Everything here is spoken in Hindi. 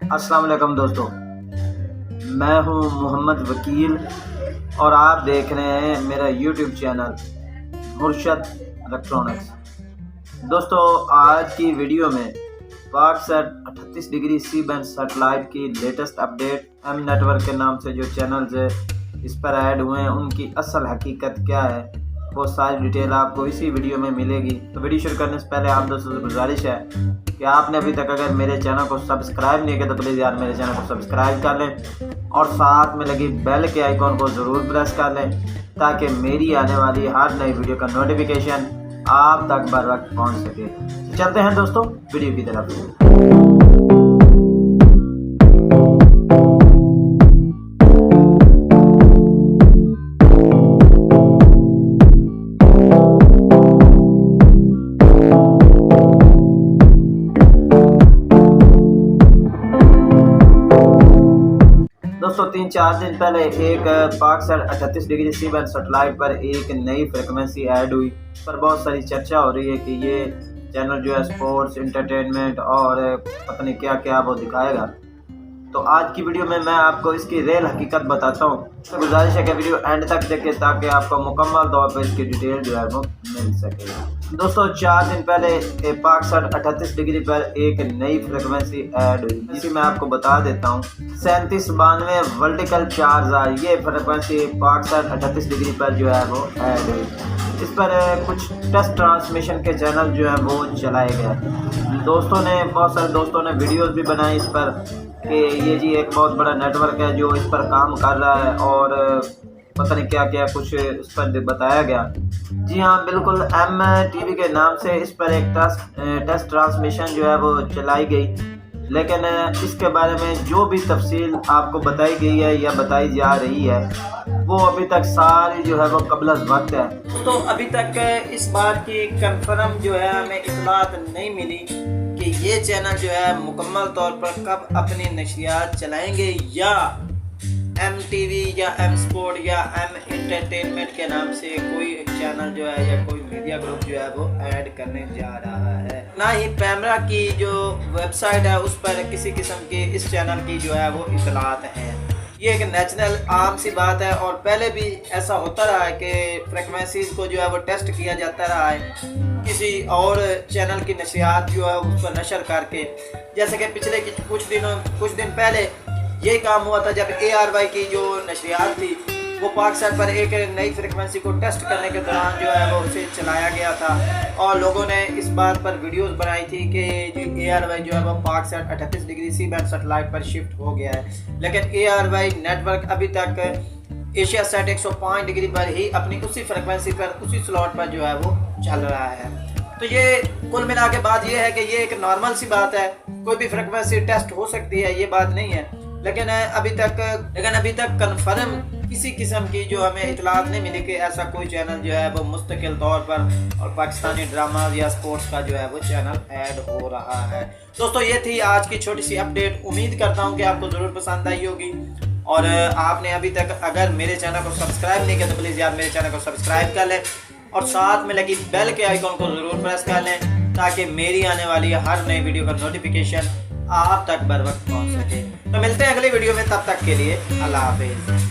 अस्सलाम वालेकुम दोस्तों, मैं हूं मोहम्मद वकील और आप देख रहे हैं मेरा यूट्यूब चैनल मुर्शद इलेक्ट्रॉनिक्स। दोस्तों, आज की वीडियो में पाकसेट 38 डिग्री सी बैंड सैटेलाइट की लेटेस्ट अपडेट एम नेटवर्क के नाम से जो चैनल्स है इस पर ऐड हुए हैं, उनकी असल हकीकत क्या है, वो सारी डिटेल आपको इसी वीडियो में मिलेगी। तो वीडियो शुरू करने से पहले आप दोस्तों से गुजारिश है कि आपने अभी तक अगर मेरे चैनल को सब्सक्राइब नहीं किया तो प्लीज़ यार मेरे चैनल को सब्सक्राइब कर लें और साथ में लगी बेल के आइकॉन को ज़रूर प्रेस कर लें ताकि मेरी आने वाली हर नई वीडियो का नोटिफिकेशन आप तक बर वक्त पहुँच सके। तो चलते हैं दोस्तों वीडियो की तरफ। दोस्तों, 3-4 दिन पहले एक पाकसेट 38 डिग्री सी बैंड सैटेलाइट पर एक नई फ्रिक्वेंसी ऐड हुई। पर बहुत सारी चर्चा हो रही है कि ये चैनल जो है स्पोर्ट्स, एंटरटेनमेंट और पता नहीं क्या क्या वो दिखाएगा। तो आज की वीडियो में मैं आपको इसकी रियल हकीकत बताता हूँ। तो गुजारिश है कि वीडियो एंड तक देखें ताकि आपको मुकम्मल तौर पर इसकी डिटेल जो है वो मिल सके। दोस्तों, 4 दिन पहले पाकसेट 38 डिग्री पर एक नई फ्रिक्वेंसी ऐड हुई, जिसे मैं आपको बता देता हूँ। 3792 वर्टिकल चार्ज ये फ्रिक्वेंसी पाकसेट 38 डिग्री पर जो है वो ऐड हुई। इस पर कुछ टेस्ट ट्रांसमिशन के चैनल जो है वो चलाए गए। बहुत सारे दोस्तों ने वीडियोस भी बनाई इस पर कि ये जी एक बहुत बड़ा नेटवर्क है जो इस पर काम कर रहा है और पता नहीं क्या क्या कुछ इस पर बताया गया। जी हाँ, बिल्कुल एम टीवी के नाम से इस पर एक टेस्ट ट्रांसमिशन जो है वो चलाई गई, लेकिन इसके बारे में जो भी तफसील आपको बताई गई है या बताई जा रही है वो अभी तक सारी जो है वो कबल वक्त है। तो अभी तक इस बात की कंफर्म जो है हमें इत्तलात नहीं मिली कि ये चैनल जो है मुकम्मल तौर पर कब अपनी नशियात चलाएंगे या एम टीवी या एम स्पोर्ट या एम एंटरटेनमेंट के नाम से कोई चैनल जो है या कोई मीडिया ग्रुप जो है वो ऐड करने जा रहा है। ना ही पैमरा की जो वेबसाइट है उस पर किसी किस्म की इस चैनल की जो है वो इत्तलात हैं। ये एक नेचुरल आम सी बात है और पहले भी ऐसा होता रहा है कि फ्रिक्वेंसीज को जो है वो टेस्ट किया जाता रहा है किसी और चैनल की नशियात जो है उस पर नशर करके। जैसे कि पिछले कुछ दिन पहले यही काम हुआ था जब ARY की जो नशरियात थी वो पाकसेट पर एक नई फ्रिक्वेंसी को टेस्ट करने के दौरान जो है वो उसे चलाया गया था और लोगों ने इस बात पर वीडियोस बनाई थी कि ARY जो है वो पाकसेट 38 डिग्री सी बैंड सैटेलाइट पर शिफ्ट हो गया है। लेकिन ARY नेटवर्क अभी तक एशिया सेट 105 डिग्री पर ही अपनी उसी फ्रिक्वेंसी पर उसी स्लॉट पर जो है वो चल रहा है। तो ये कुल मिला के बात ये है कि ये एक नॉर्मल सी बात है, कोई भी फ्रिक्वेंसी टेस्ट हो सकती है, ये बात नहीं है। लेकिन अभी तक कन्फर्म किसी किस्म की जो हमें इतलात नहीं मिली कि ऐसा कोई चैनल जो है वो मुस्तकिल तौर पर और पाकिस्तानी ड्रामा या स्पोर्ट्स का जो है वो चैनल ऐड हो रहा है। दोस्तों, ये थी आज की छोटी सी अपडेट। उम्मीद करता हूँ कि आपको ज़रूर पसंद आई होगी और आपने अभी तक अगर मेरे चैनल को सब्सक्राइब नहीं किया तो प्लीज़ यार मेरे चैनल को सब्सक्राइब कर लें और साथ में लगी बेल के आइकॉन को ज़रूर प्रेस कर लें ताकि मेरी आने वाली हर नई वीडियो का नोटिफिकेशन आप तक बर वक्त पहुँच सके। तो मिलते हैं अगली वीडियो में, तब तक के लिए अल्लाह हाफिज़।